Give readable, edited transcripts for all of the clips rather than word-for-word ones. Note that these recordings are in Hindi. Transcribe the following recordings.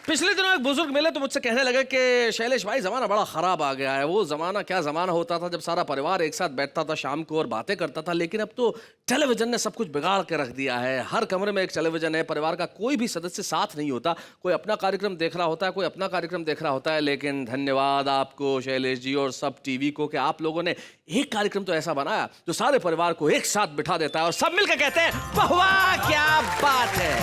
पिछले दिनों एक बुजुर्ग मिले तो मुझसे कहने लगे कि शैलेश भाई जमाना बड़ा खराब आ गया है। वो जमाना क्या जमाना होता था जब सारा परिवार एक साथ बैठता था शाम को और बातें करता था, लेकिन अब तो टेलीविजन ने सब कुछ बिगाड़ के रख दिया है। हर कमरे में एक टेलीविजन है, परिवार का कोई भी सदस्य साथ नहीं होता, कोई अपना कार्यक्रम देख रहा होता है, कोई अपना कार्यक्रम देख रहा होता है। लेकिन धन्यवाद आपको शैलेश जी और सब टीवी को कि आप लोगों ने एक कार्यक्रम तो ऐसा बनाया जो सारे परिवार को एक साथ बिठा देता है और सब मिलकर कहते हैं वाह क्या बात है।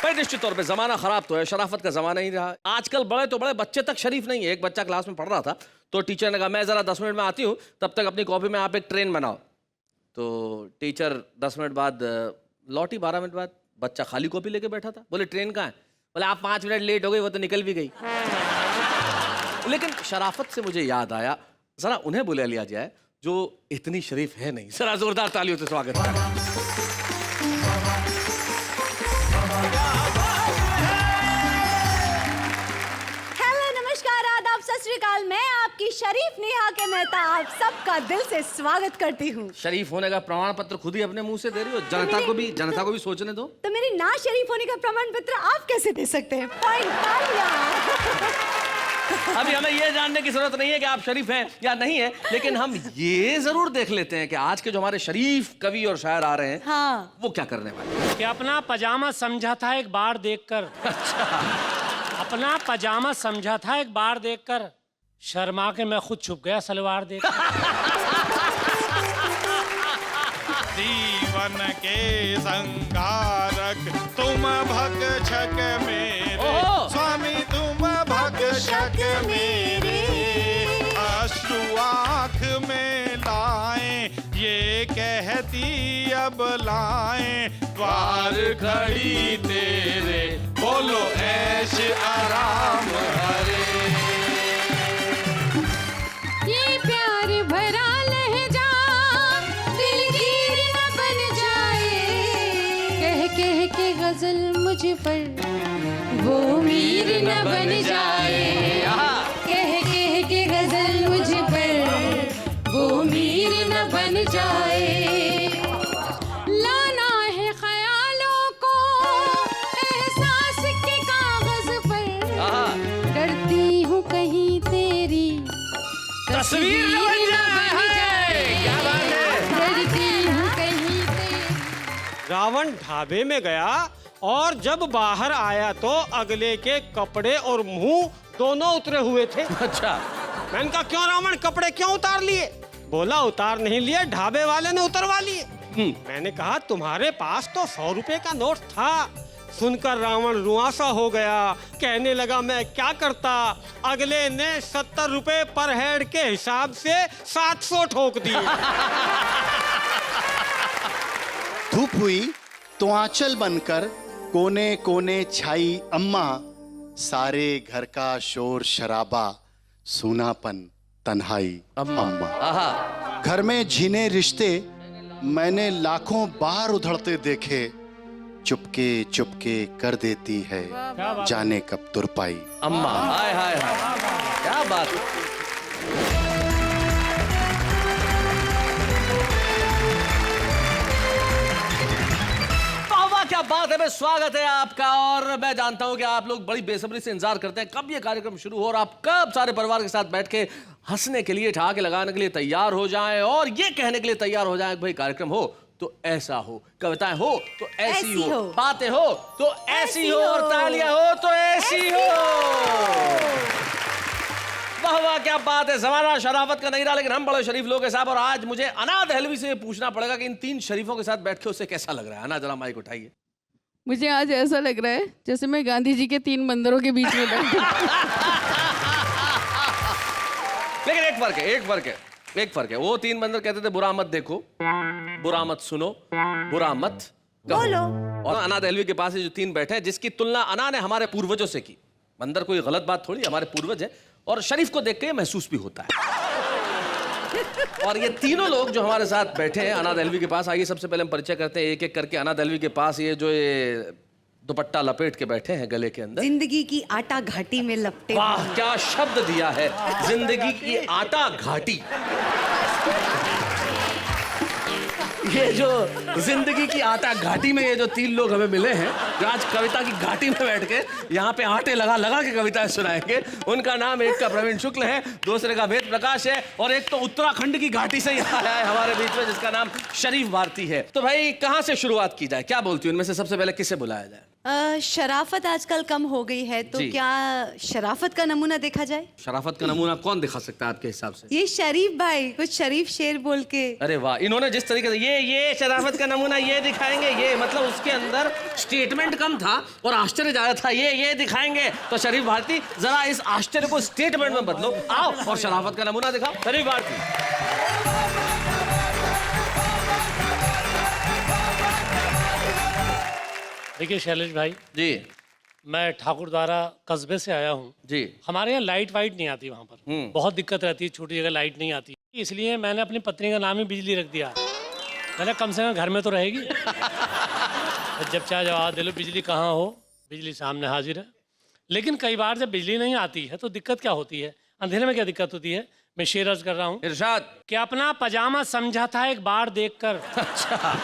भाई निश्चित तौर पे जमाना खराब तो है, शराफत का जमाना ही रहा। आजकल बड़े तो बड़े बच्चे तक शरीफ नहीं है। एक बच्चा क्लास में पढ़ रहा था तो टीचर ने कहा मैं जरा 10 मिनट में आती हूँ, तब तक अपनी कॉपी में आप एक ट्रेन बनाओ। तो टीचर 10 मिनट बाद लौटी, 12 मिनट बाद बच्चा खाली कॉपी लेके बैठा था। बोले ट्रेन कहाँ है? बोले आप 5 मिनट लेट हो गई, वो तो निकल भी गई। लेकिन शराफत से मुझे याद आया, जरा उन्हें बुला लिया जाए जो इतनी शरीफ है नहीं। जरा जोरदार तालियों से स्वागत करें। सत श्री अकाल, मैं आपकी शरीफ नेहा के मेहता आप सबका दिल से स्वागत करती हूँ। शरीफ होने का प्रमाण पत्र खुद ही अपने मुंह से दे रही हो, जनता को भी सोचने दो। तो मेरी ना शरीफ होने का प्रमाण पत्र आप कैसे दे सकते हैं? अभी हमें ये जानने की जरूरत नहीं है कि आप शरीफ हैं या नहीं है, लेकिन हम ये जरूर देख लेते हैं कि आज के जो हमारे शरीफ कवि और शायर आ रहे हैं, हाँ, वो क्या करने वाले। कि अपना पजामा समझा था एक बार देखकर। अच्छा। अपना पजामा समझा था एक बार देखकर, शर्मा के मैं खुद छुप गया सलवार देखकर। जीवन के संगारक तुम भक्षक मेरे, स्वामी तुम भक्षक मेरे। अश्रु आँख में लाए ये कहती अब लाए, द्वार खड़ी तेरे बोलो ऐश आराम हरे। ये प्यार भरा लहजा दिलगीर न बन जाए, कह कह के गजल मुझ पर वो मीर न बन जाए, कह कह के गजल मुझ पर वो मीर न बन जाए। लाना है ख्यालों को एहसास के कागज पर, डरती हूँ कहीं तेरी तस्वीर न बन जाए। क्या बात है। डरती हूँ कहीं तेरी। रावण ढाबे में गया और जब बाहर आया तो अगले के कपड़े और मुंह दोनों उतरे हुए थे। अच्छा। मैंने कहा क्यों रावण, कपड़े क्यों उतार लिए? बोला उतार नहीं लिए, ढाबे वाले ने उतरवा लिए। मैंने कहा तुम्हारे पास तो 100 रुपए का नोट था। सुनकर रावण रुआसा हो गया, कहने लगा मैं क्या करता। अगले ने 70 रुपए पर हेड के हिसाब से 700 ठोक दिए। धूप हुई तो आंचल बनकर कोने कोने छाई अम्मा, सारे घर का शोर शराबा सूनापन तन्हाई अम्मा। घर में झीने रिश्ते मैंने लाखों बार उधड़ते देखे, चुपके चुपके कर देती है जाने कब तुरपाई अम्मा। हाय हाय हाय, क्या बात। क्या बात है। मैं स्वागत है आपका, और मैं जानता हूं कि आप लोग बड़ी बेसब्री से इंतजार करते हैं कब ये कार्यक्रम शुरू हो और आप कब सारे परिवार के साथ बैठ के हंसने के लिए, ठहाके लगाने के लिए तैयार हो जाएं और ये कहने के लिए तैयार हो जाएं कि भाई कार्यक्रम हो तो ऐसा हो, कविताएं हो तो ऐसी हो, बातें हो तो ऐसी हो, और तालियां हो तो ऐसी हो। वाह वाह क्या बात है। जमाना शराफत का नहीं रहा, लेकिन हम बड़े शरीफ लोग हैं साहब। और आज मुझे अना दहलवी से पूछना पड़ेगा कि इन 3 शरीफों के साथ बैठ के उसे कैसा लग रहा है। अना जरा माइक उठाइए। मुझे आज ऐसा लग रहा है जैसे मैं गांधी जी के 3 बंदरों के बीच में बैठी। लेकिन एक फर्क है। वो 3 बंदर कहते थे बुरा मत देखो, बुरा मत सुनो, बुरा मत बोलो। और अना दहलवी के पास ये जो 3 बैठे हैं, जिसकी तुलना अना ने हमारे पूर्वजों से की। बंदर कोई गलत बात थोड़ी, हमारे पूर्वज है, और शरीफ को देख के महसूस भी होता है। और ये तीनों लोग जो हमारे साथ बैठे हैं अना दहलवी के पास, आइए सबसे पहले हम परिचय करते हैं एक एक करके। अना दहलवी के पास ये जो ये दुपट्टा लपेट के बैठे हैं गले के अंदर, जिंदगी की आटा घाटी में लपटे। वाह क्या शब्द दिया है, जिंदगी की आटा घाटी। ये जो जिंदगी की आटा घाटी में ये जो 3 लोग हमें मिले हैं जो आज कविता की घाटी में बैठ के यहाँ पे आटे लगा लगा के कविताएं सुनाएंगे, उनका नाम एक का प्रवीण शुक्ल है, दूसरे का वेद प्रकाश है और एक तो उत्तराखंड की घाटी से यहाँ आया है हमारे बीच में जिसका नाम शरीफ भारती है। तो भाई कहाँ से शुरुआत की जाए, क्या बोलती हूँ, इनमें से सबसे पहले किसे बुलाया जाए? शराफत आजकल कम हो गई है तो जी। क्या शराफत का नमूना देखा जाए? शराफत का नमूना कौन दिखा सकता है आपके हिसाब से? ये शरीफ भाई कुछ शरीफ शेर बोल के। अरे वाह, इन्होंने जिस तरीके से ये शराफत का नमूना ये दिखाएंगे, ये मतलब उसके अंदर स्टेटमेंट कम था और आश्चर्य ज्यादा था। ये दिखाएंगे तो शरीफ भारती जरा इस आश्चर्य को स्टेटमेंट में बदलो, आओ और शराफत का नमूना दिखाओ शरीफ भारती। देखिए शैलेश भाई, जी मैं ठाकुरद्वारा कस्बे से आया हूँ। जी हमारे यहाँ लाइट वाइट नहीं आती, वहाँ पर बहुत दिक्कत रहती है, छोटी जगह लाइट नहीं आती, इसलिए मैंने अपनी पत्नी का नाम ही बिजली रख दिया। मैंने कम से कम घर में तो रहेगी। जब चाहे जवाब दे लो, बिजली कहाँ हो, बिजली सामने हाजिर है। लेकिन कई बार जब बिजली नहीं आती है तो दिक्कत क्या होती है, अंधेरे में क्या दिक्कत होती है, मैं शेर अर्ज कर रहा हूँ इरशाद। कि अपना पजामा समझा था एक बार देखकर, अच्छा,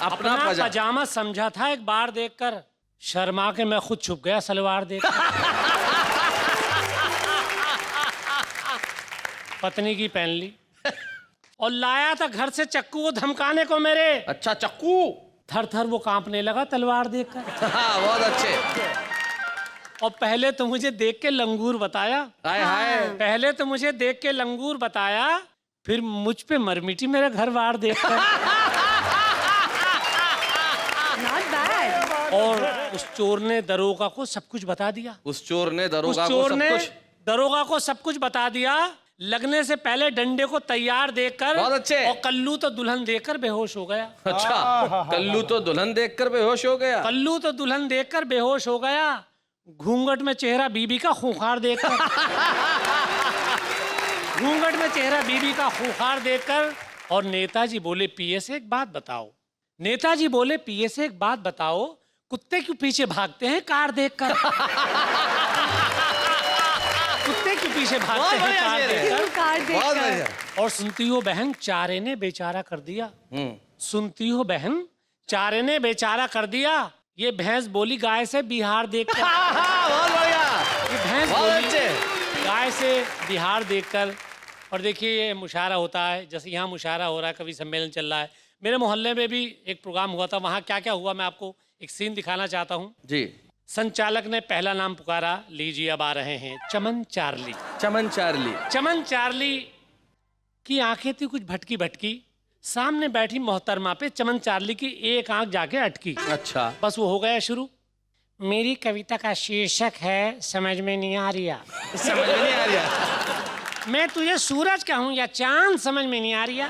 अपना पजामा समझा था एक बार देखकर, शर्मा के मैं खुद छुप गया सलवार देखकर। पत्नी की पहन ली और लाया था घर से चक्कू को धमकाने को मेरे। अच्छा, चक्कू। थर थर वो कांपने लगा तलवार देखकर। हाँ, बहुत अच्छे। और पहले तो मुझे देख के लंगूर बताया, हाय हाय। पहले तो मुझे देख के लंगूर बताया, फिर मुझ पे मरमिटी मेरे घर वार देखकर। Not bad. और उस चोर ने दरोगा को सब कुछ बता दिया। उस चोर ने उस दरोगा को चोर सब ने कुछ दरोगा को सब कुछ बता दिया। लगने से पहले डंडे को तैयार देखकर, बहुत अच्छे। और कल्लू तो दुल्हन देखकर बेहोश हो गया। अच्छा, कल्लू तो दुल्हन देखकर बेहोश हो गया। कल्लू तो दुल्हन देखकर बेहोश हो गया, घूंघट में चेहरा बीबी का खूंखार देखकर। घूंघट में चेहरा बीबी का खूंखार देखकर। और नेताजी बोले पीए से एक बात बताओ, नेताजी बोले पीए से एक बात बताओ, कुत्ते क्यों पीछे भागते हैं कार देखकर? कुत्ते क्यों पीछे भागते हैं कार देखकर? कार बहुत देखकर। बढ़िया। और सुनती हो बहन, चारे ने बेचारा कर दिया। सुनती हो बहन, चारे ने बेचारा कर दिया। ये भैंस बोली गाय से बिहार देखकर। बहुत बढ़िया। ये भैंस बहुत बोली अच्छे। गाय से बिहार देखकर। और देखिए ये मुशायरा होता है, जैसे यहाँ मुशायरा हो रहा है, कवि सम्मेलन चल रहा है। मेरे मोहल्ले में भी एक प्रोग्राम हुआ था, वहाँ क्या क्या हुआ मैं आपको एक सीन दिखाना चाहता हूँ। जी। संचालक ने पहला नाम पुकारा, लीजिए अब आ रहे हैं चमन चार्ली। चमन चार्ली। चमन चार्ली की आंखें थी कुछ भटकी भटकी, सामने बैठी मोहतरमा पे चमन चार्ली की एक आंख जाके अटकी। अच्छा, बस वो हो गया शुरू। मेरी कविता का शीर्षक है समझ में नहीं आ रहा। समझ में नहीं आ रहा। मैं तुझे सूरज कहूँ या चांद समझ में नहीं आ रहा।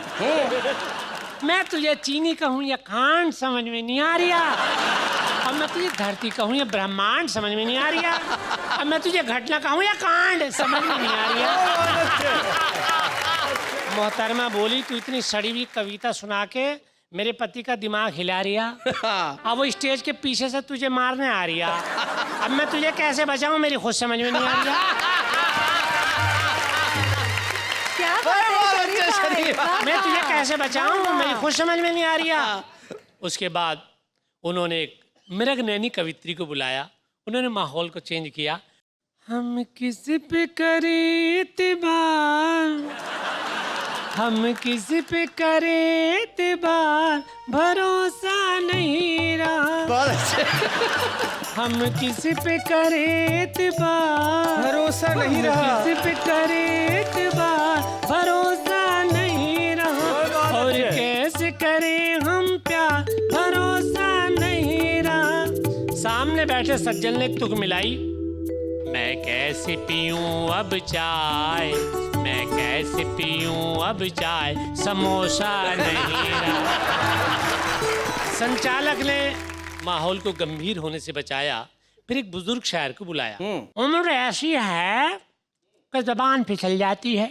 मैं तुझे चीनी कहूँ या खांड समझ में नहीं आ रहा। अब मैं तुझे धरती कहूँ या ब्रह्मांड समझ में नहीं आ रहा। अब मैं तुझे घटना कहूँ या कांड समझ में नहीं आ रहा। मोहतरमा बोली तू इतनी सड़ी हुई कविता सुना के मेरे पति का दिमाग हिला रिया। अब वो स्टेज के पीछे से तुझे मारने आ रही है। अब मैं तुझे कैसे बचाऊं, मेरी खुद समझ में नहीं आ रही। क्या बात है शरीफ भाई। मैं तुझे कैसे बचाऊं, मेरी खुद समझ में नहीं आ रही। उसके बाद उन्होंने एक मृग नैनी कवित्री को बुलाया, उन्होंने माहौल को चेंज किया। हम किस पे करें इत्तेबार, हम किस पे करें इत्तेबार, भरोसा नहीं रहा। हम किस पे करें इत्तेबार, भरोसा नहीं रहा। किस पे करें इत्तेबार, भरोसा नहीं रहा। और कैसे करें हम प्यार, भरोसा नहीं रहा। सामने बैठे सज्जन ने एक तुक मिलाई, मैं कैसे पीऊं अब चाय, मैं कैसे पीऊं अब चाय, समोसा नहीं रहा। संचालक ने माहौल को गंभीर होने से बचाया, फिर एक बुजुर्ग शायर को बुलाया। उम्र ऐसी है कि जबान फिसल जाती है।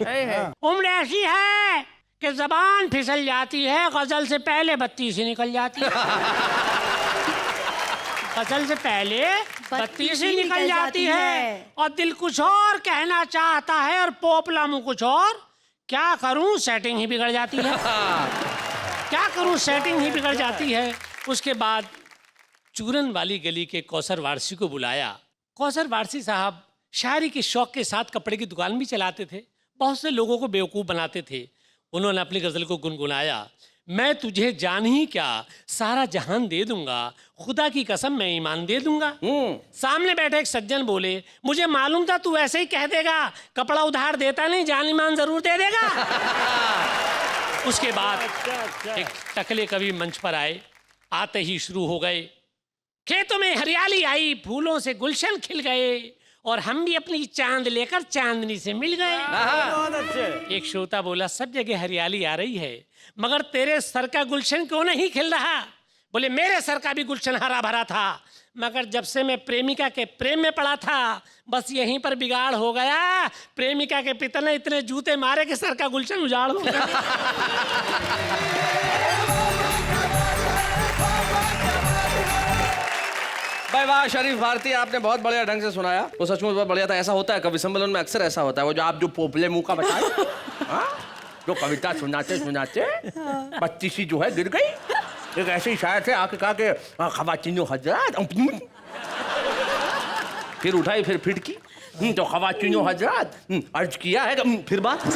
उम्र ऐसी है कि जबान फिसल जाती है, गजल से पहले बत्ती से निकल जाती है। गजल से पहले बत्ती से निकल जाती है, और दिल कुछ और कहना चाहता है और पोपला मुंह कुछ और। क्या करूं, सेटिंग ही बिगड़ जाती है। क्या करूं, सेटिंग ही बिगड़ जाती है। उसके बाद चूरन वाली गली के कौसर वारसी को बुलाया। कौसर वारसी साहब शायरी के शौक के साथ कपड़े की दुकान भी चलाते थे, बहुत से लोगों को बेवकूफ़ बनाते थे। उन्होंने अपनी गज़ल को गुनगुनाया। मैं तुझे जान ही क्या सारा जहान दे दूंगा, खुदा की कसम मैं ईमान दे दूंगा। सामने बैठे एक सज्जन बोले, मुझे मालूम था तू ऐसे ही कह देगा, कपड़ा उधार देता नहीं, जान ईमान जरूर दे देगा। उसके बाद एक टकले कवि मंच पर आए। आते ही शुरू हो गए, खेतों में हरियाली आई, फूलों से गुलशन खिल गए, और हम भी अपनी चांद लेकर चांदनी से मिल गए। एक श्रोता बोला, सब जगह हरियाली आ रही है, मगर तेरे सर का गुलशन क्यों नहीं खिल रहा? बोले, मेरे सर का भी गुलशन हरा भरा था, मगर जब से मैं प्रेमिका के प्रेम में पड़ा था, बस यहीं पर बिगाड़ हो गया। प्रेमिका के पिता ने इतने जूते मारे कि सर का गुलशन उजाड़ हो गया। भाई वाह शरीफ भारती, आपने बहुत बढ़िया ढंग से सुनाया। वो सचमुच बहुत बढ़िया था। ऐसा होता है कवि सम्मेलन में, अक्सर ऐसा होता है। वो जो आप जो पोपले मुंह का बताए, जो कविता सुनाते सुनाते बत्ती सी जो है गिर गई। एक ऐसे ही शायर थे, आके कहा के खवातीनो हजरात, फिर उठाई, फिर फिटकी, तो खवातीनो हजरात अर्ज किया है, फिर बात,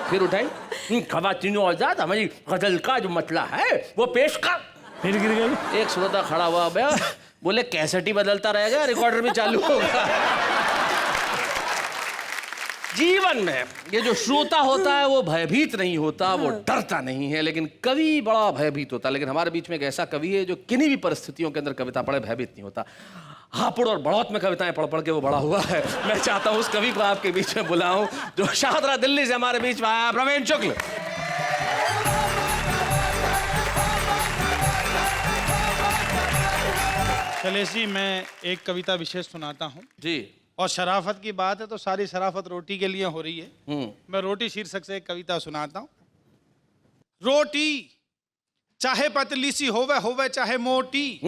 फिर उठाई, खवातीनो हजरात हमारी गजल का जो मतला है वो पेश कर, फिर गिर गई। एक श्रोता खड़ा हुआ, बोले कैसेट ही बदलता रहेगा, रिकॉर्डर भी चालू होगा। जीवन में ये जो श्रोता होता है वो भयभीत नहीं होता, वो डरता नहीं है, लेकिन कवि बड़ा भयभीत होता है। लेकिन हमारे बीच में एक ऐसा कवि है जो किन्हीं भी परिस्थितियों के अंदर कविता पढ़े भयभीत नहीं होता। हापुड़ और बढ़ौत में कविताएं पढ़ पढ़ के वो बड़ा हुआ है। मैं चाहता हूं उस कवि को आपके बीच में बुलाऊं जो शाहदरा दिल्ली से हमारे बीच में आया, प्रवीण शुक्ल। शैलेश जी, मैं एक कविता विशेष सुनाता हूँ जी। और शराफत की बात है तो सारी शराफत रोटी के लिए हो रही है। मैं रोटी शीर्षक से एक कविता सुनाता हूँ। रोटी चाहे पतली सी होवे चाहे मोटी,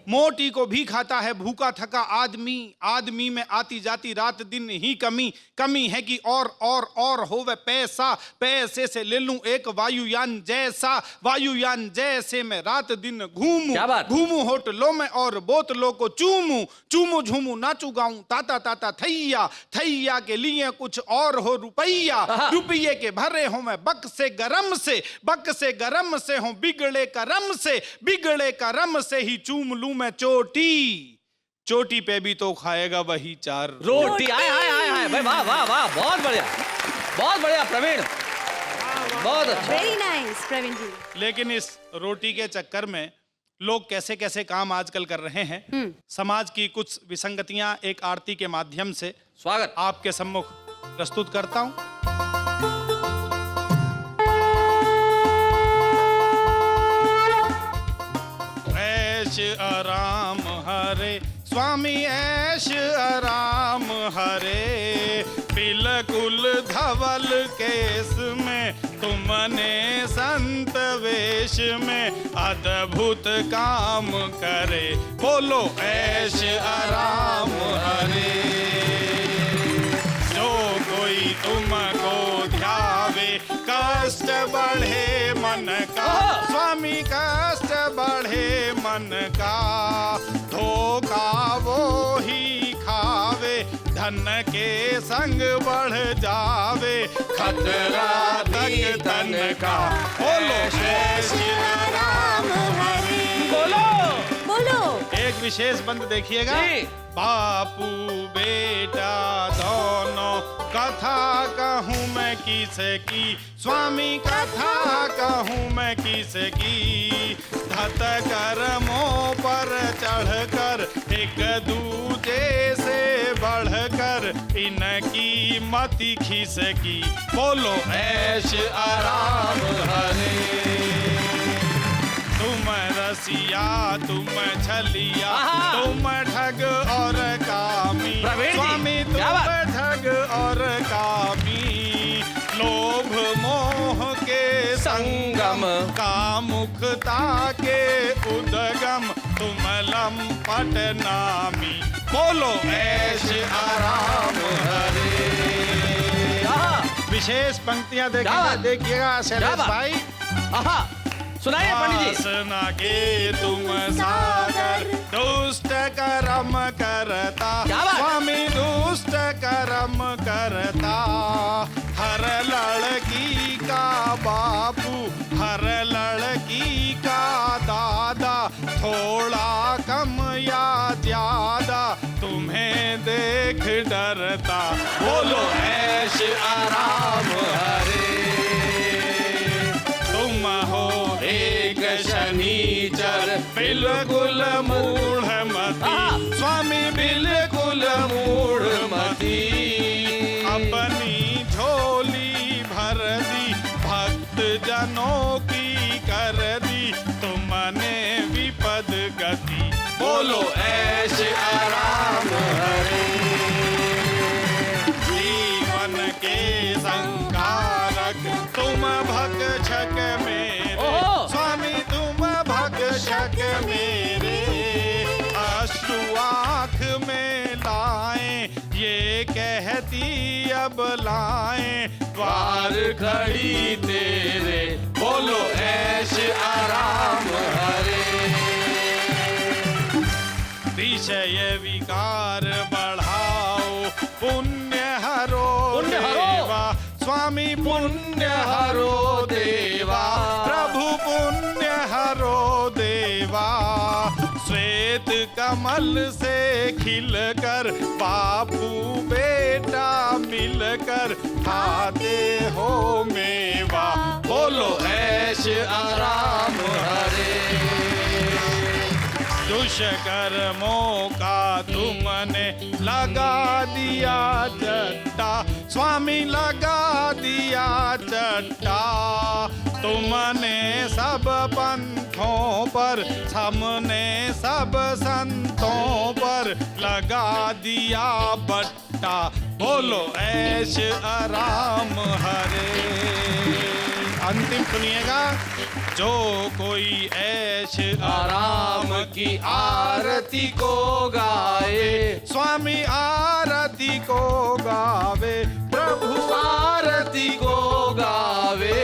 मोटी को भी खाता है भूखा थका आदमी। आदमी में आती जाती रात दिन ही कमी, कमी है कि और होवे पैसा, पैसे से ले लूं एक वायुयान जैसा, वायुयान जैसे मैं रात दिन घूमूं, घूमूं होटलों में और बोतलों को चूमूं, चूमूं झूमूं नाचू गाऊं ताता ताता थैया, थैया के लिए कुछ और हो रुपया, रुपये के भरे हो मैं बक से गरम से, बक से गरम से हूं बिगड़े करम से, बिगड़े करम से ही चूम लूं मैं चोटी, चोटी पे भी तो खाएगा वही चार रोटी। आए आए आए आए भाई, वाह वाह वाह, बहुत बढ़िया, बहुत बढ़िया प्रवीण, बहुत अच्छा, वेरी नाइस प्रवीण जी। लेकिन इस रोटी के चक्कर में लोग कैसे कैसे काम आजकल कर रहे हैं। समाज की कुछ विसंगतियां एक आरती के माध्यम से स्वागत आपके सम्मुख प्रस्तुत करता हूं। ऐश आराम हरे स्वामी, ऐश आराम हरे, बिल्कुल धवल केस में तुमने संत वेश में अद्भुत काम करे, बोलो ऐश आराम हरे। जो कोई तुमको ध्यावे कष्ट बढ़े मन का, स्वामी कष्ट बढ़े मन का, धोखा वो ही खावे, धन के संग बढ़ जावे, खतरा तक धन का, बोलो जय श्री राम हरि, बोलो बोलो। एक विशेष बंद देखिएगा। बापू बेटा दोनों कथा कहूँ मैं किसे की, स्वामी कथा कहूँ मैं किसे की, धत कर्मों पर चढ़कर एक दूजे से बढ़कर इनकी मति खिसकी, बोलो ऐश आराम हरे। तुम रसिया तुम छलिया तुम ठग और कामी, स्वामी तुम ठग और कामी, लोभ मोह के संगम, कामुकता के उद्गम, तुम लंपट नामी, बोलो ऐश आराम हरे। विशेष पंक्तियां देखिएगा शैलेश भाई। सुनाइए पंडित जी। वासना के तुम सागर दुष्ट कर्म करता, क्या बात? स्वामी दुष्ट कर्म करता। हर लड़की का बापू, हर लड़की का दादा, थोड़ा कम या ज्यादा तुम्हें देख डरता। बोलो ऐश आराम हरे, तुम हो एक शनीचर बिल्कुल मूढ़मती, स्वामी बिल्कुल मूढ़मती। अपनी झोली भर दी, भक्त जनों की कर दी तुमने विपद गति। बोलो ऐश आराम हरे, जीवन के संकारक तुम भक्षक मेरे, स्वामी तुम भक्षक मेरे। अश्रु आँख में लाए ये कहती अब लाए, द्वार खड़ी तेरे। बोलो ऐश आराम हरे, विषय विकार बढ़ाओ पुण्य हरो देवा, स्वामी पुण्य हरो देवा, प्रभु पुण्य हरो देवा। श्वेत कमल से खिलकर बापू बेटा मिलकर खाते हो मेवा। बोलो ऐश आराम हरे, दुष्कर्मों का तुमने लगा दिया चट्टा, स्वामी लगा दिया चट्टा। तुमने सब पंथों पर, हमने सब संतों पर लगा दिया बट्टा। बोलो ऐश आराम हरे। अंतिम सुनिएगा, जो कोई ऐश आराम की आरती को गाए, स्वामी आरती को गावे, प्रभु आरती को गावे।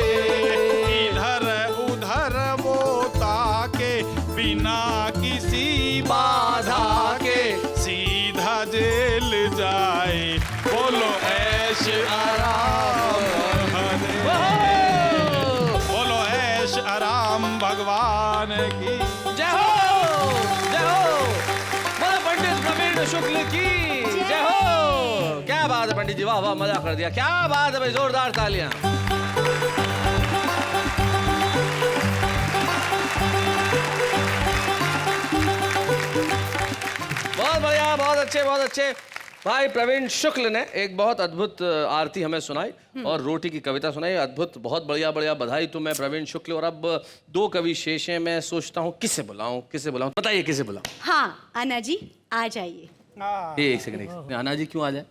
इधर उधर वो ताके बिना किसी बाधा के, सीधा जेल जाए। बोलो ऐश आराम हरे, आराम भगवान की जय हो, जय हो। बोलो पंडित प्रवीण शुक्ल की जय हो। क्या बात है पंडित जी, वाह वाह, मजा कर दिया। क्या बात है भाई, जोरदार तालियां। बहुत बढ़िया, बहुत अच्छे, बहुत अच्छे। भाई प्रवीण शुक्ल ने एक बहुत अद्भुत आरती हमें सुनाई और रोटी की कविता सुनाई, अद्भुत, बहुत बढ़िया बढ़िया। बधाई तुम्हें प्रवीण शुक्ल। और अब दो कवि शेष हैं, मैं सोचता हूँ किसे बुलाऊं, किसे बुलाऊं, बताइए किसे बुलाऊं। हाँ अन्ना जी आ जाइए। एक सेकंड, अन्ना जी क्यों आ जाए?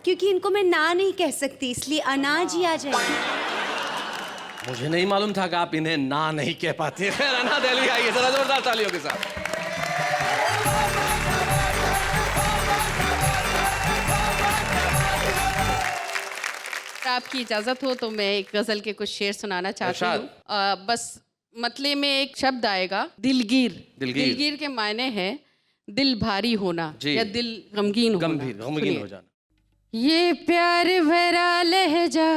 क्योंकि इनको मैं ना नहीं कह सकती, इसलिए अन्ना जी आ जाइए। मुझे नहीं मालूम था कि आप इन्हें ना नहीं कह पाते। अन्ना दिल्ली आइए जरा, जोरदार तालियों के साथ। आपकी इजाजत हो तो मैं एक गजल के कुछ शेर सुनाना चाहती हूँ। बस मतले में एक शब्द आएगा, दिलगीर। दिलगीर के मायने हैं दिल भारी होना या दिल गमगीन होना। गमगीन हो जाना। ये प्यार भरा लहजा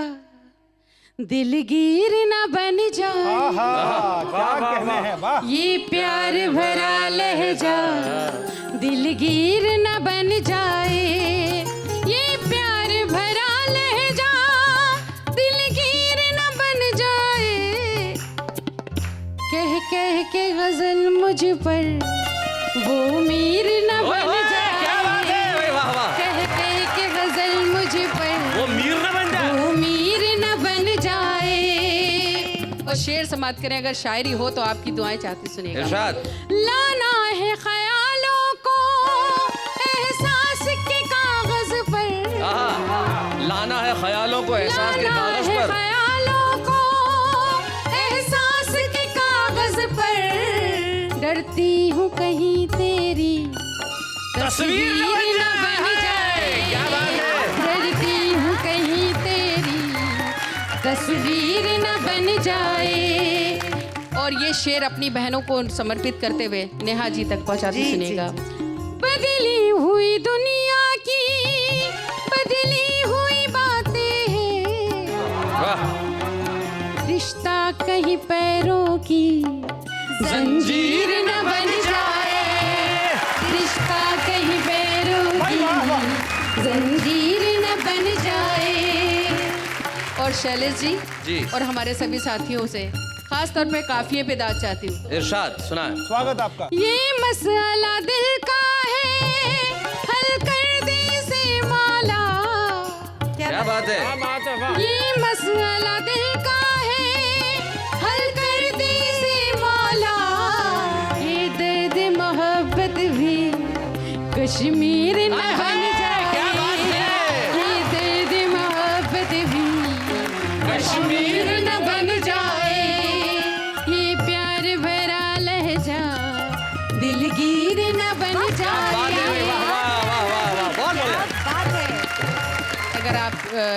दिलगीर न बन जाए, क्या कहने हैं, वाह। ये प्यार भरा लहजा दिलगीर न बन जाए, ये प्यार भरा लहजा दिलगीर न बन जाए। कह कह के गजल मुझ पर वो मीर न बन जाए, क्या बात है, वाह वाह। कह कह के गजल मुझ पर वो मीर न बन जाए, वो मीर न बन जाए। और शेर समाप्त करें, अगर शायरी हो तो आपकी दुआएं चाहती सुनिएगा। इरशाद। लाना है ख्यालों को एहसास के कागज पर, लाना है ख्यालों को एहसास के कागज पर, ख्यालों को एहसास के कागज पर। डरती हूँ कहीं तेरी तस्वीर न बन जाए। क्या बात है। डरती हूँ कहीं तेरी तस्वीर न बन जाए। और ये शेर अपनी बहनों को समर्पित करते हुए नेहा जी तक पहुंचाती सुनेगा। बदली हुई दुनिया की बदली हुई बातें हैं, रिश्ता कहीं पैरों की जंजीर न बन जाए, रिश्ता कहीं पैरों की जंजीर न बन जाए। और शैलेश जी और हमारे सभी साथियों से खास तौर पे काफिये पे दाद चाहती हूँ। इरशाद सुनाए। स्वागत आपका। ये मसला दिल का है, हल कर दे से मौला। क्या बात है? ये मसला दिल का है, हल कर दे से मौला। ये दर्द मोहब्बत भी कश्मीर न बन जाए, क्या बात है? ये दर्द मोहब्बत भी कश्मीर न बन जाए। ये प्यार भरा लहजा दिलगीर न बन जाए। बहुत बढ़िया। बात है। अगर आप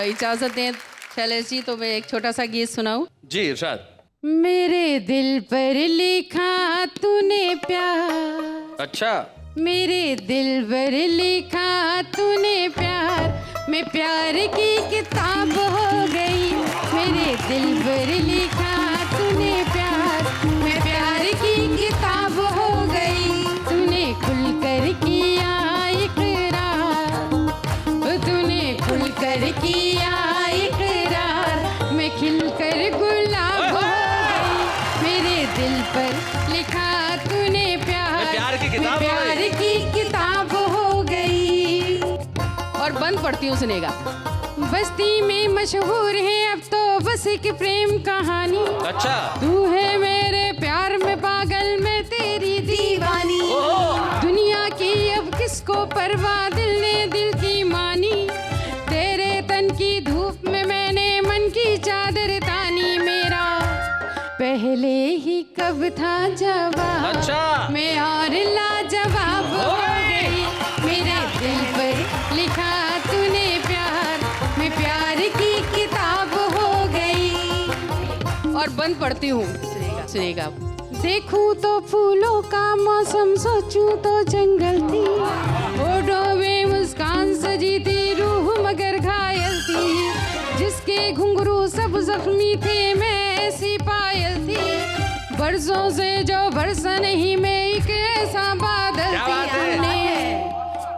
इजाजत दें शैलेश जी तो मैं एक छोटा सा गीत सुनाऊं। जी इरशाद। मेरे दिल पर लिखा तूने प्यार, अच्छा। मेरे दिल पर लिखा तूने प्यार, मैं प्यार की किताब हो गई। मेरे दिल पर लिखा तूने प्यार, मैं प्यार की किताब हो गई। तूने खुलकर किया इकरार, तूने खुलकर किया इकरार, मैं खिलकर गुलाब हो गई। मेरे दिल पर लिखा तूने प्यार, मैं प्यार की किताब मैं हो गई। प्यार की किताब हो गई। और बंद पढ़ती हूँ सुनेगा। बस्ती में मशहूर है अब तो बस एक प्रेम कहानी। अच्छा। तू है मेरे प्यार में पागल, मैं तेरी दीवानी। दुनिया की अब किसको परवाह, दिल ने दिल की मानी। तेरे तन की धूप में मैंने मन की चादर तानी। मेरा पहले ही कब था जवाब, अच्छा। मैं और लाजवाब हो गई। मेरे दिल पर लिखा तूने प्यार, मैं प्यार की किताब हो गई। और बंद पढ़ती हूँ सुनेगा। देखूं तो फूलों का मौसम, सोचूं तो जंगल थी। होठों में मुस्कान सजी थी, रूह मगर घायल थी। जिसके घुंघरू सब जख्मी थे, मैं ऐसी पायल थी। बरसों से जो बरसा नहीं, मैं एक ऐसा बादल क्या थी। बात है? हमने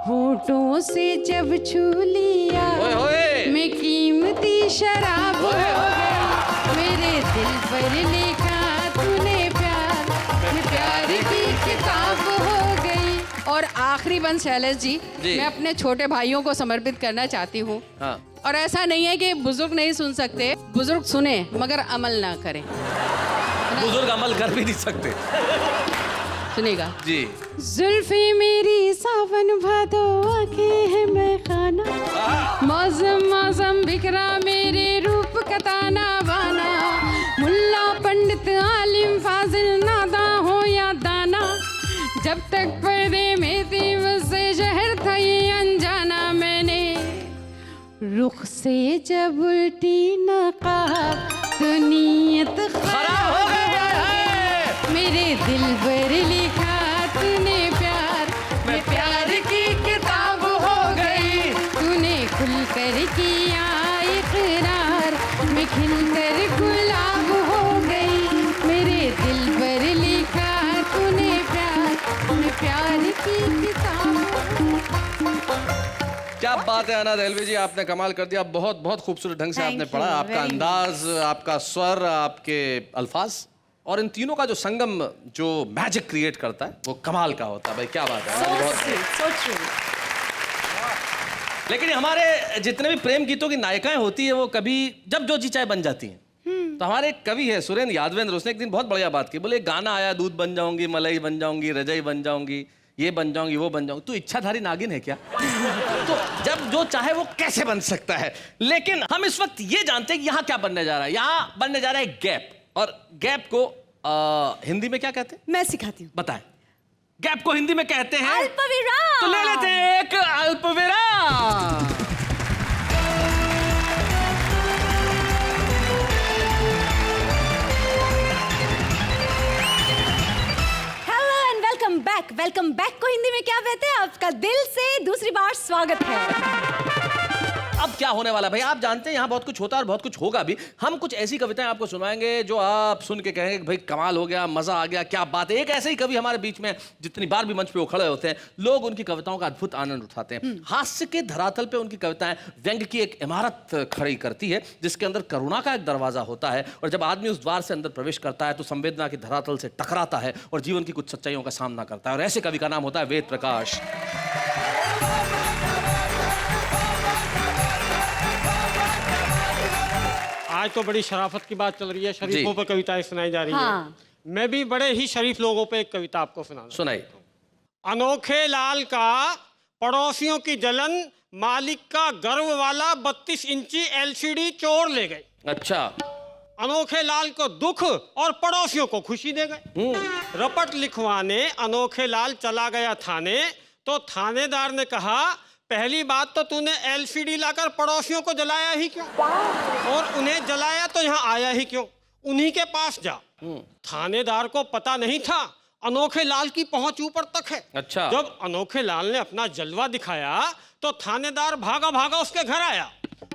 होठों से जब छू लिया, ओए होए। मैं कीमती शराब हो गई। मेरे दिल पर लिखा तूने प्यार, मैं प्यार की किताब हो गई। और आखिरी बंद शैलेश जी, जी। मैं अपने छोटे भाइयों को समर्पित करना चाहती हूँ। हाँ। और ऐसा नहीं है कि बुजुर्ग नहीं सुन सकते, बुजुर्ग सुने मगर अमल ना करें। बुजुर्ग अमल कर भी नहीं सकते। सुनेगा। जी। जुल्फे मेरी सावन भादो, आंखें हैं मैं खाना। मौसम मौसम बिखरा मेरे रूप का ताना बाना। मुल्ला पंडित आलिम फाजिल नादा हो या दाना, जब तक पर्दे में थी मुझसे शहर था ये अनजाना। मैंने रुख से जब उल्टी नकाब, तो नीयत खराब हो गई। मेरे दिल पर लिखा तूने प्यार, मैं प्यार की किताब हो गई। तूने खुलकर किया इकरार, मैं खिलकर गुलाब हो गई। मेरे दिल पर लिखा तूने प्यार, मैं प्यार की किताब। क्या बात है अना रेलवे जी, आपने कमाल कर दिया। बहुत बहुत खूबसूरत ढंग से Thank आपने you, पढ़ा। आपका very अंदाज, आपका स्वर, आपके अल्फाज और इन तीनों का जो संगम जो मैजिक क्रिएट करता है वो कमाल का होता है। भाई क्या बात है। So true. लेकिन हमारे जितने भी प्रेम गीतों की नायिकाएं होती है वो कभी जब जो जी चाहे बन जाती हैं। तो हमारे एक कवि है सुरेंद्र यादवेंद्र, उसने एक दिन बहुत बढ़िया बात की। बोले गाना आया, दूध बन जाऊंगी, मलाई बन जाऊंगी, रजाई बन जाऊंगी, ये बन जाऊंगी, वो बन जाऊंगी। तू इच्छाधारी नागिन है क्या? तो जब जो चाहे वो कैसे बन सकता है। लेकिन हम इस वक्त ये जानते हैं कि यहाँ क्या बनने जा रहा है। यहाँ बनने जा रहा है गैप। और गैप को हिंदी में क्या कहते हैं? मैं सिखाती हूँ। बताएं। गैप को हिंदी में कहते हैं अल्पविराम। तो ले लेते हैं एक अल्पविराम। वेलकम बैक को हिंदी में क्या कहते हैं? आपका दिल से दूसरी बार स्वागत है। अब क्या होने वाला भाई, आप जानते हैं यहाँ बहुत कुछ होता है और बहुत कुछ होगा भी। हम कुछ ऐसी कविताएं आपको सुनाएंगे जो आप सुन के कहेंगे भाई कमाल हो गया, मजा आ गया, क्या बात है। एक ऐसे ही कवि हमारे बीच में जितनी बार भी मंच पे वो खड़े होते हैं, लोग उनकी कविताओं का अद्भुत आनंद उठाते हैं। हास्य के धरातल पे उनकी कविताएं व्यंग की एक इमारत खड़ी करती है, जिसके अंदर करुणा का एक दरवाजा होता है, और जब आदमी उस द्वार से अंदर प्रवेश करता है तो संवेदना के धरातल से टकराता है और जीवन की कुछ सच्चाइयों का सामना करता है। और ऐसे कवि का नाम होता है वेद प्रकाश। आज तो बड़ी शराफत की बात चल रही है, शरीफों पर कविताएं सुनाई जा रही हाँ। है। मैं भी बड़े ही शरीफ लोगों पे एक कविता आपको सुनाना। सुनाइए। अनोखे लाल का पड़ोसियों की जलन, मालिक का गर्व वाला 32 इंची LCD चोर ले गए। अच्छा। अनोखे लाल को दुख और पड़ोसियों को खुशी दे गए। रपट लिखवाने अनोखे लाल चला गया थाने, तो थानेदार ने कहा पहली बात तो तूने LCD लाकर पड़ोसियों को जलाया ही क्यों, और उन्हें जलाया तो यहाँ आया ही क्यों, उन्हीं के पास जा। थानेदार को पता नहीं था अनोखे लाल की पहुंच ऊपर तक है। अच्छा। जब अनोखे लाल ने अपना जलवा दिखाया तो थानेदार भागा भागा उसके घर आया,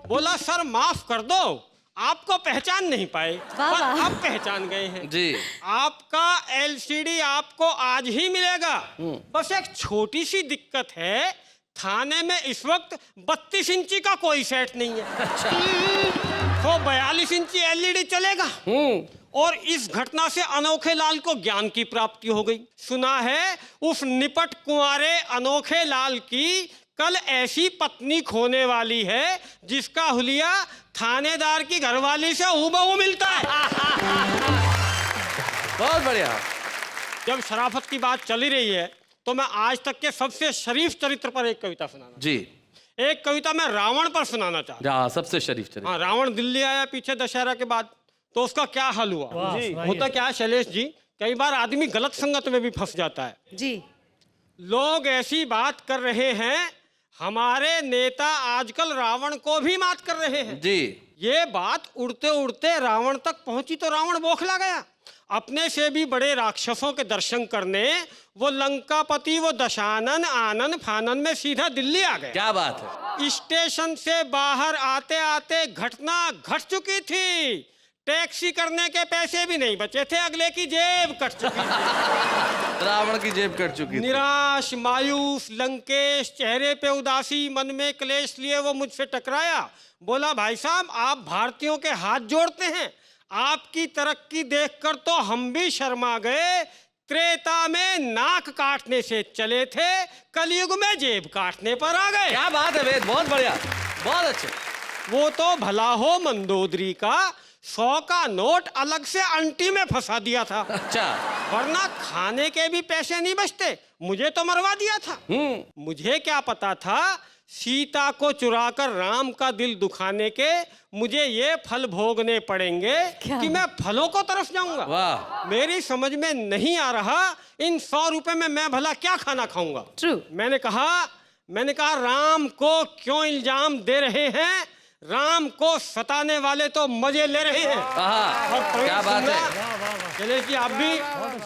बोला सर माफ कर दो, आपको पहचान नहीं पाए पर अब पहचान गए हैं जी। आपका LCD आपको आज ही मिलेगा, बस एक छोटी सी दिक्कत है, थाने में इस वक्त 32 इंची का कोई सेट नहीं है। अच्छा। तो 42 इंची LED चलेगा। और इस घटना से अनोखे लाल को ज्ञान की प्राप्ति हो गई। सुना है उस निपट कुंवारे अनोखे लाल की कल ऐसी पत्नी खोने वाली है जिसका हुलिया थानेदार की घरवाली से हूबहू मिलता है। बहुत बढ़िया। जब शराफत की बात चली रही है तो मैं आज तक के सबसे शरीफ चरित्र पर एक कविता सुनाना। जी। एक कविता मैं रावण पर सुनाना चाहता हूं। सबसे शरीफ चरित्र। हाँ, रावण दिल्ली आया पीछे दशहरा के बाद, तो उसका क्या हाल हुआ। होता क्या है शैलेश जी, कई बार आदमी गलत संगत में भी फंस जाता है जी। लोग ऐसी बात कर रहे हैं, हमारे नेता आजकल रावण को भी मात कर रहे हैं जी। ये बात उड़ते उड़ते रावण तक पहुंची तो रावण बौखला गया। अपने से भी बड़े राक्षसों के दर्शन करने वो लंकापति, वो दशानन, आनन फानन में सीधा दिल्ली आ गया। क्या बात है। स्टेशन से बाहर आते आते घटना घट चुकी थी, टैक्सी करने के पैसे भी नहीं बचे थे, अगले की जेब कट चुकी थी। रावण की जेब कट चुकी थी। निराश मायूस लंकेश, चेहरे पे उदासी, मन में क्लेश लिए वो मुझसे टकराया। बोला भाई साहब आप भारतीयों के हाथ जोड़ते हैं, आपकी तरक्की देखकर तो हम भी शर्मा गए। त्रेता में नाक काटने से चले थे, कलयुग में जेब काटने पर आ गए। क्या बात है वेद, बहुत बढ़िया, बहुत अच्छे। वो तो भला हो मंदोदरी का 100 का नोट अलग से अंटी में फंसा दिया था। अच्छा। वरना खाने के भी पैसे नहीं बचते, मुझे तो मरवा दिया था। मुझे क्या पता था सीता को चुराकर राम का दिल दुखाने के मुझे ये फल भोगने पड़ेंगे कि मैं फलों को तरफ जाऊंगा। वाह। मेरी समझ में नहीं आ रहा इन 100 रुपए में मैं भला क्या खाना खाऊंगा। ट्रू। मैंने कहा राम को क्यों इल्जाम दे रहे हैं, राम को सताने वाले तो मजे ले रहे हैं। और क्या बात है। चले जी आप भी,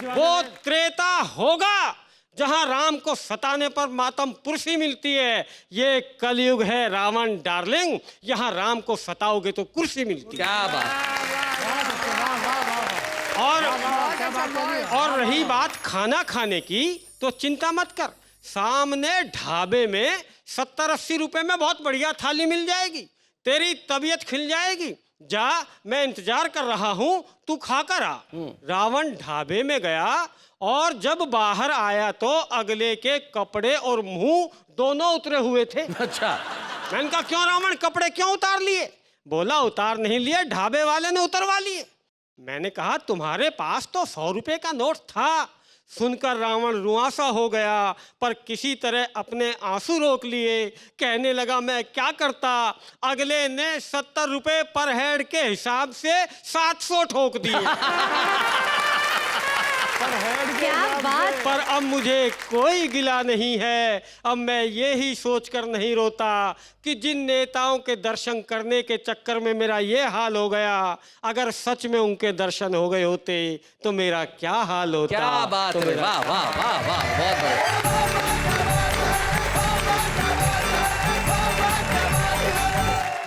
वो त्रेता होगा जहां राम को सताने पर मातम पुरसी मिलती है। ये कलयुग है रावण डार्लिंग, यहाँ राम को सताओगे तो कुर्सी मिलती है। क्या बात। और रही बात खाना खाने की, तो चिंता मत कर, सामने ढाबे में 70-80 रुपए में बहुत बढ़िया थाली मिल जाएगी, तेरी तबीयत खिल जाएगी। जा, मैं इंतजार कर रहा हूं, तू खाकर आ। रावण ढाबे में गया और जब बाहर आया तो अगले के कपड़े और मुंह दोनों उतरे हुए थे। अच्छा। मैंने कहा क्यों रावण, कपड़े क्यों उतार लिए? बोला उतार नहीं लिए, ढाबे वाले ने उतरवा लिए। मैंने कहा तुम्हारे पास तो 100 रुपए का नोट था। सुनकर रावण रुआंसा हो गया, पर किसी तरह अपने आंसू रोक लिए। कहने लगा मैं क्या करता, अगले ने 70 रुपए पर हेड के हिसाब से 700 ठोक दिए। पर हेड क्या बात। पर अब मुझे कोई गिला नहीं है। अब मैं ये ही सोचकर नहीं रोता कि जिन नेताओं के दर्शन करने के चक्कर में मेरा ये हाल हो गया, अगर सच में उनके दर्शन हो गए होते तो मेरा क्या हाल होता। क्या बात तो है, मेरा- वाह वाह वाह वाह, बहुत बढ़िया।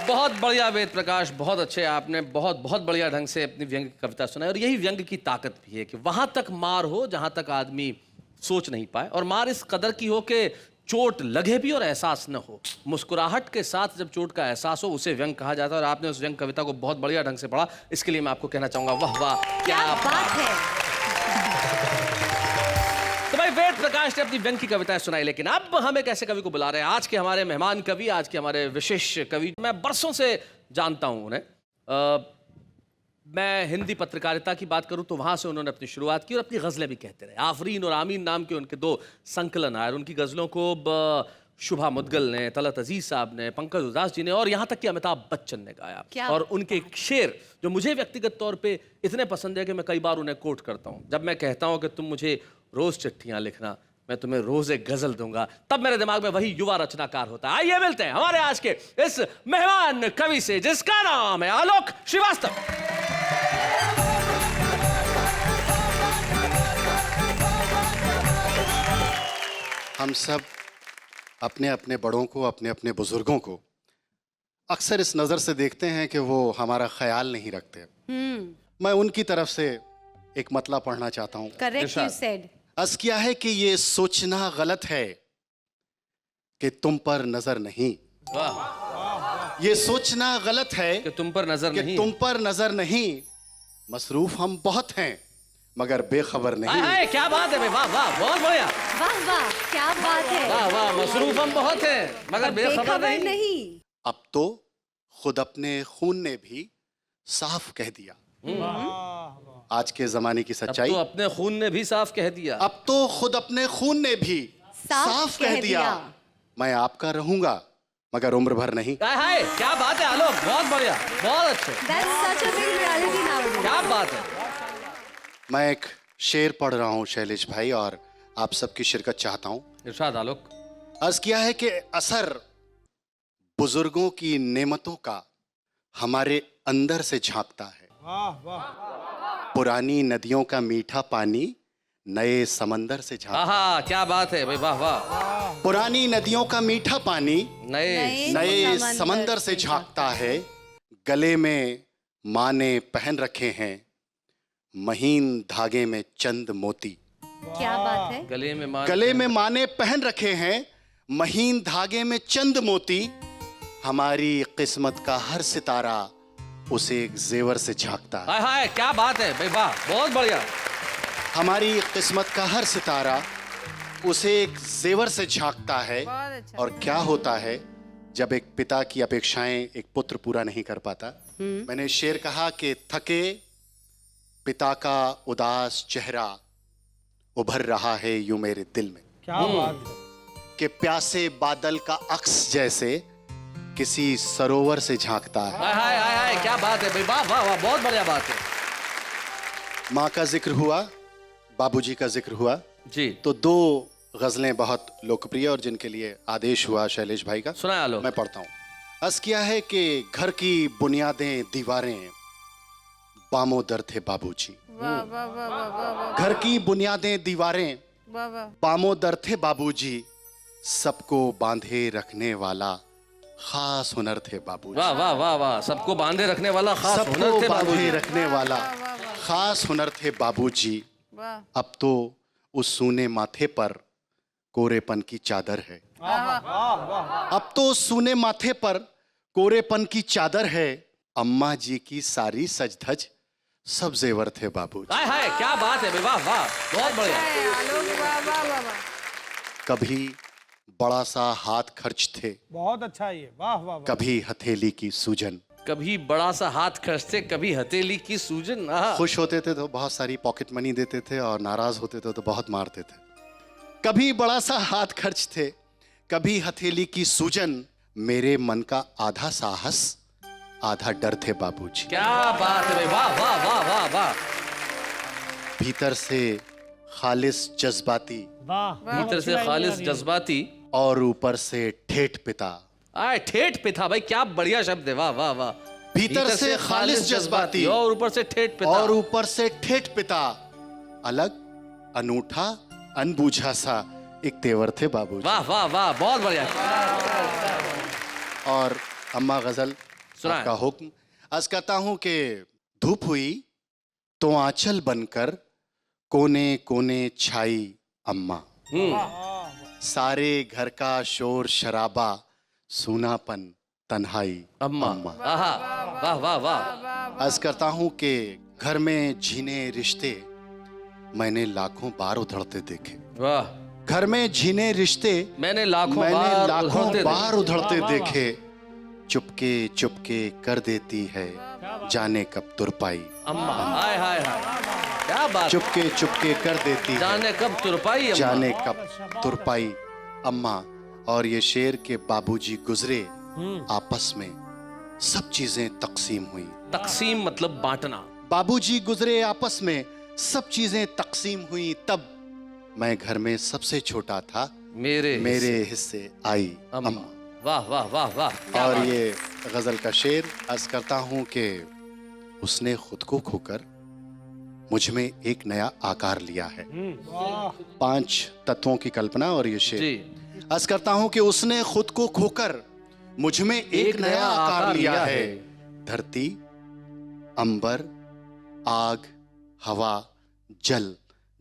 बहुत बढ़िया वेद प्रकाश, बहुत अच्छे। आपने बहुत बहुत बढ़िया ढंग से अपनी व्यंग की कविता सुनाई, और यही व्यंग की ताकत भी है कि वहां तक मार हो जहां तक आदमी सोच नहीं पाए, और मार इस कदर की हो कि चोट लगे भी और एहसास न हो। मुस्कुराहट के साथ जब चोट का एहसास हो उसे व्यंग कहा जाता है, और आपने उस व्यंग कविता को बहुत बढ़िया ढंग से पढ़ा। इसके लिए मैं आपको कहना चाहूंगा वाह वाह, क्या बात है। तो भाई वेद प्रकाश ने अपनी व्यंग की कविताएं सुनाई, लेकिन अब हम एक ऐसे कवि को बुला रहे हैं, आज के हमारे मेहमान कवि, आज के हमारे विशेष कवि। मैं बरसों से जानता हूं उन्हें। मैं हिंदी पत्रकारिता की बात करूं तो वहां से उन्होंने अपनी शुरुआत की, और अपनी गज़लें भी कहते रहे। आफरीन और आमीन नाम के उनके 2 संकलन आए, और उनकी गज़लों को शुभा मुदगल ने, तलत अजीज साहब ने, पंकज उदास जी ने, और यहाँ तक कि अमिताभ बच्चन ने गाया। क्या? और उनके एक शेर जो मुझे व्यक्तिगत तौर पे इतने पसंद है कि मैं कई बार उन्हें कोट करता हूँ। जब मैं कहता हूँ कि तुम मुझे रोज चिट्ठियां लिखना, मैं तुम्हें रोज एक गजल दूंगा, तब मेरे दिमाग में वही युवा रचनाकार होता है। आइए मिलते हैं हमारे आज के इस मेहमान कवि से, जिसका नाम है आलोक श्रीवास्तव। हम सब अपने अपने बड़ों को, अपने अपने बुजुर्गों को अक्सर इस नज़र से देखते हैं कि वो हमारा ख्याल नहीं रखते। मैं उनकी तरफ से एक मतला पढ़ना चाहता हूँ। Correct you said. अर्ज किया है कि ये सोचना गलत है कि तुम पर नजर नहीं। वाह, ये सोचना गलत है कि तुम पर नजर कि नहीं। तुम पर नजर नहीं। मसरूफ हम बहुत हैं मगर बेखबर हाय नहीं। हाय, क्या बात है भाई, वाह वाह, बहुत बढ़िया। वाह वाह, क्या बात है। वाह वाह, मसरूफ हम बहुत हैं मगर बेखबर नहीं। अब तो खुद अपने खून ने भी साफ कह दिया। आज के जमाने की अब सच्चाई। तो अपने खून ने भी साफ कह दिया। अब तो खुद अपने खून ने भी साफ कह दिया, मैं आपका रहूंगा मगर उम्र भर नहीं। हाय हाय, क्या बात है आलोक, बहुत बढ़िया, बहुत अच्छे, That's such a big reality nowadays. क्या बात है। मैं एक शेर पढ़ रहा हूँ शैलेश भाई, और आप सबकी शिरकत चाहता हूँ। इरशाद आलोक। अर्ज किया है कि असर बुजुर्गों की नेमतों का हमारे अंदर से झांकता है। पुरानी नदियों का मीठा पानी नए समंदर से झांकता है। आहा, क्या बात है भाई, वाह वाह। पुरानी नदियों का मीठा पानी नए नए समंदर से झांकता है। गले में माँ ने पहन रखे हैं महीन धागे में चंद मोती। क्या बात है। गले में माँ ने पहन रखे हैं महीन धागे में चंद मोती। हमारी किस्मत का हर सितारा उसे एक जेवर से झांकता है। हाय हाय, क्या बात है भाई, वाह, बहुत बढ़िया। हमारी किस्मत का हर सितारा उसे एक जेवर से झांकता है। और क्या होता है जब एक पिता की अपेक्षाएं एक पुत्र पूरा नहीं कर पाता। मैंने शेर कहा कि थके पिता का उदास चेहरा उभर रहा है यूं मेरे दिल में। क्या बात है। कि प्यासे बादल का अक्स जैसे किसी सरोवर से झांकता है। हाय हाय हाय हाय, क्या बात है भाई, वाह वाह वाह, बहुत बढ़िया बात है। माँ का जिक्र हुआ, बाबूजी का जिक्र हुआ जी, तो 2 गजलें बहुत लोकप्रिय और जिनके लिए आदेश हुआ शैलेश भाई का, सुनाया आलोक। मैं पढ़ता हूँ। अर्ज किया है कि घर की बुनियादें दीवारें बामो दर थे बाबूजी। घर की बुनियादें दीवारें बामो दर थे बाबूजी। सबको बांधे रखने वाला खास हुनर थे बाबूजी। वाह वाह वाह वाह, सबको बांधे रखने वाला खास हुनर सबको थे बांधे बाबूजी। रखने वाला खास हुनर थे बाबूजी। अब तो उस सूने माथे पर कोरेपन की चादर है। अब तो उस सूने माथे पर कोरेपन की चादर है। अम्मा जी की सारी सजधज सब जेवर थे बाबूजी। हाय हाय, क्या बात है भाई, वाह वाह, बहुत बढ़िया। कभी बड़ा सा हाथ खर्च थे, बहुत अच्छा ये, वाह वाह वाह। कभी हथेली की सूजन। कभी बड़ा सा हाथ खर्चते, कभी हथेली की सूजन। आहा। खुश होते थे तो बहुत सारी पॉकेट मनी देते थे और नाराज होते थे तो बहुत मारते थे। कभी बड़ा सा हाथ खर्च थे, कभी हथेली की सूजन। मेरे मन का आधा साहस आधा डर थे बाबूजी। क्या बात है भाई, वाह वाह वाह वाह वाह। भीतर से खालिस जज्बाती वाह भीतर से खालिस जज्बाती और ऊपर से ठेठ पिता। आए ठेठ पिता, भाई क्या बढ़िया शब्द है, वाह वाह वाह। भीतर से खालिस जज्बाती और ऊपर से ठेठ पिता। और ऊपर से ठेठ पिता, अलग अनूठा अनबूझा सा एक तेवर थे बाबूजी। वाह वाह वाह, बहुत बढ़िया। और अम्मा गजल सुनाएं। आपका हुक्म। अर्ज करता हूं कि धूप हुई तो आंचल बनकर कोने कोने छाई अम्मा, सारे घर का शोर शराबा सूनापन तन्हाई अम्मा, आहा, वाह वाह वाह। अर्ज करता हूं कि घर में झीने रिश्ते मैंने लाखों बार उधड़ते देखे। वाह। घर में झीने रिश्ते मैंने लाखों बार उधड़ते देखे। चुपके चुपके कर देती है जाने कब तुरपाई अम्मा। हाय हाय हाय, क्या बात। चुपके चुपके कर देती है जाने कब तुरपाई अम्मा। जाने कब तुरपाई अम्मा। और ये शेर के बाबूजी गुजरे आपस में सब चीजें तकसीम हुई। तकसीम मतलब बांटना। बाबूजी गुजरे आपस में सब चीजें तकसीम हुई। तब मैं घर में सबसे छोटा था, मेरे हिस्से आई अम्मा। वाह वाह वाह वाह। और ये गजल का शेर अर्ज करता हूं कि उसने खुद को खोकर मुझ में एक नया आकार लिया है। 5 तत्वों की कल्पना। और ये शेर अर्ज करता हूं कि उसने खुद को खोकर मुझ में एक नया आकार लिया है। धरती, अंबर, आग, हवा, जल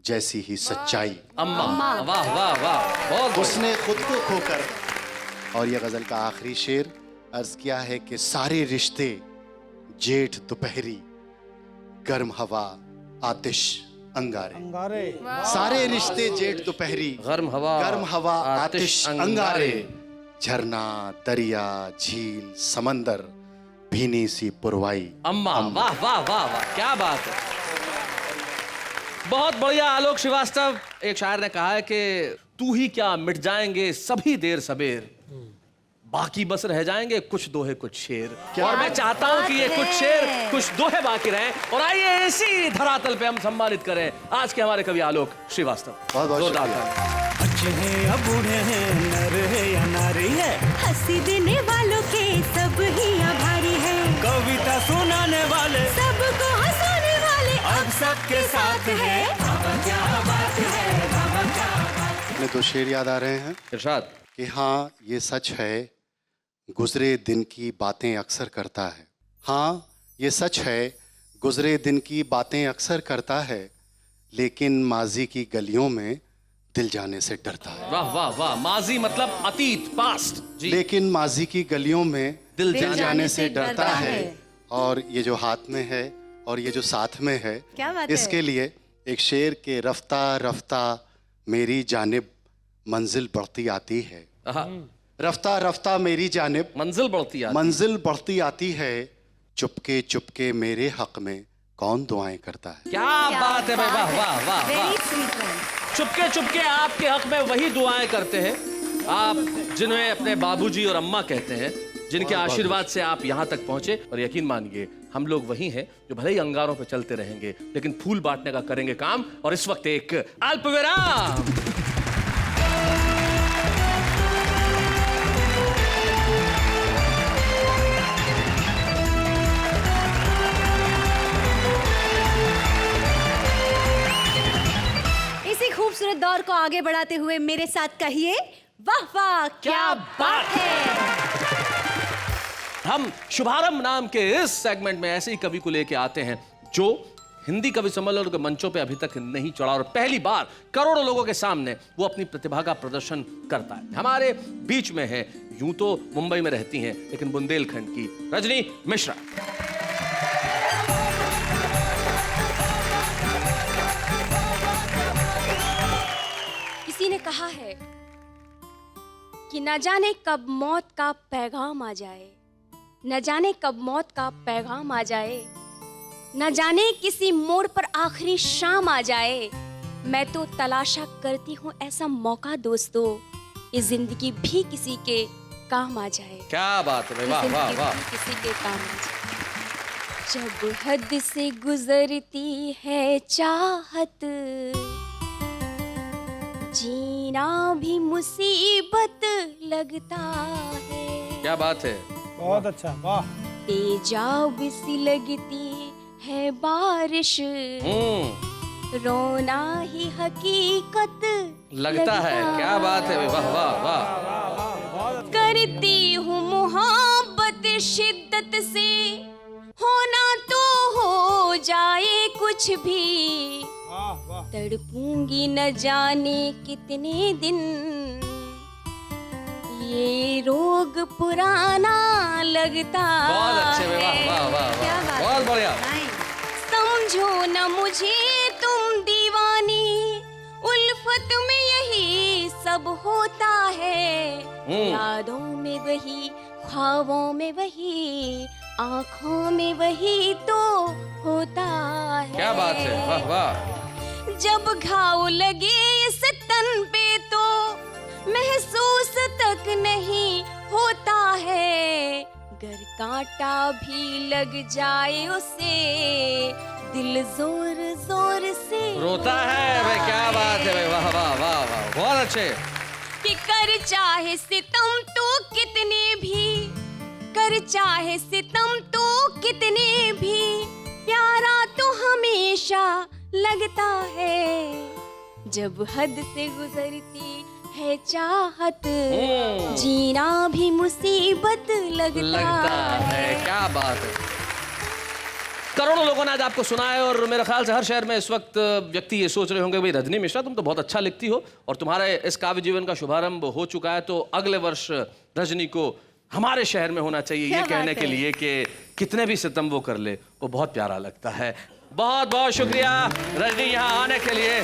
जैसी ही सच्चाई अम्मा। वाह वाह वाह, बहुत उसने खुद को खोकर। और ये गजल का आखिरी शेर अर्ज किया है कि सारे रिश्ते जेठ दोपहरी, गर्म हवा आतिश अंगारे। सारे रिश्ते जेठ दोपहरी, गर्म हवा आतिश अंगारे। झरना, दरिया, झील, समंदर, भीनी सी पुरवाई अम्मा। वाह वाह वाह वाह, क्या बात है, बहुत बढ़िया। आलोक श्रीवास्तव, एक शायर ने कहा है कि तू ही क्या मिट जाएंगे सभी देर सबेर, बाकी बस रह जाएंगे कुछ दोहे कुछ शेर। और मैं चाहता हूं कि ये कुछ शेर कुछ दोहे बाकी रहें। और आइए इसी धरातल पे हम सम्मानित करें आज के हमारे कवि आलोक श्रीवास्तव। बहुत बहुत जोरदार शुक्रिया। बच्चे हैं या बूढ़े हैं, नर है या नारी है, हंसी देने वालों के सब ही आभारी है, कविता सुनाने वाले सबको हंसाने वाले अब सबके साथ है। क्या बात है, अपने 2 शेर याद आ रहे हैं इरशाद। कि हाँ ये सच है गुजरे दिन की बातें अक्सर करता है। हाँ ये सच है गुजरे दिन की बातें अक्सर करता है, लेकिन माजी की गलियों में दिल जाने से डरता है। वाह वाह वाह, माजी मतलब अतीत, पास्ट जी। लेकिन माजी की गलियों में दिल जाने से डरता है। और ये जो हाथ में है और ये जो साथ में है, क्या बात है? इसके लिए एक शेर के रफ्ता रफ्ता मेरी जानिब मंजिल बढ़ती आती है। रफ्ता रफ्ता मेरी जानिब मंजिल बढ़ती आती है, चुपके चुपके मेरे हक में कौन दुआएं करता है। क्या बात है भाई, वाह वाह वाह वाह। चुपके चुपके आपके हक में वही दुआएं करते हैं आप जिन्हें अपने बाबूजी और अम्मा कहते हैं, जिनके आशीर्वाद से आप यहाँ तक पहुंचे। और यकीन मानिए हम लोग वही हैं जो भले ही अंगारों पे चलते रहेंगे लेकिन फूल बांटने का करेंगे काम। और इस वक्त एक अल्पविराम। खूबसूरत दौर को आगे बढ़ाते हुए मेरे साथ कहिए वाह वाह क्या बात है। हम शुभारंभ नाम के इस सेगमेंट में ऐसे ही कवि को लेके आते हैं जो हिंदी कवि सम्मेलन के मंचों पे अभी तक नहीं चढ़ा और पहली बार करोड़ों लोगों के सामने वो अपनी प्रतिभा का प्रदर्शन करता है। हमारे बीच में है, यूं तो मुंबई में रहती हैं लेकिन बुंदेलखंड की रजनी मिश्रा। किसी ने कहा है कि न जाने कब मौत का पैगाम आ जाए, न जाने कब मौत का पैगाम आ जाए, न जाने किसी मोड़ पर आखिरी शाम आ जाए। मैं तो तलाशा करती हूँ ऐसा मौका दोस्तों, इस जिंदगी भी किसी के काम आ जाए। क्या बात है, वाह वाह वाह। किसी के काम आ जाए। जब हद से गुजरती है चाहत, जीना भी मुसीबत लगता है। क्या बात है, बहुत अच्छा, वाह। तेजाब सी लगती है बारिश, रोना ही हकीकत लगता है। क्या बात है, वाह वाह वाह। करती हूँ मोहब्बत शिद्दत से, होना तो हो जाए कुछ भी, तड़पूंगी न जाने कितने दिन, ये रोग पुराना लगता बहुत अच्छे, वाह वाह वाह, क्या बात बहुत है। बढ़िया। समझो न मुझे तुम दीवानी, उल्फत में यही सब होता है, यादों में वही, ख्वाबों में वही, आँखों में वही तो होता है। क्या बात है, वाह वाह। जब घाव लगे इस तन पे तो महसूस तक नहीं होता है, गर कांटा भी लग जाए उसे, दिल जोर जोर से रोता है भाई। क्या बात है भाई, वाह वाह वाह वाह, बहुत अच्छे। कि कर चाहे सितम तो कितने भी, कर चाहे सितम तो कितने भी, प्यारा तो हमेशा लगता है, जब हद से गुजरती है चाहत, जीना भी मुसीबत लगता है। क्या बात है। करोड़ों लोगों ने आज आपको सुना है और मेरे ख्याल से हर शहर में इस वक्त व्यक्ति ये सोच रहे होंगे भाई रजनी मिश्रा तुम तो बहुत अच्छा लिखती हो और तुम्हारे इस काव्य जीवन का शुभारंभ हो चुका है, तो अगले वर्ष रजनी को हमारे शहर में होना चाहिए, ये कहने के लिए कि कितने भी सितम वो कर ले वो बहुत प्यारा लगता है। बहुत बहुत शुक्रिया रजनी यहाँ आने के लिए।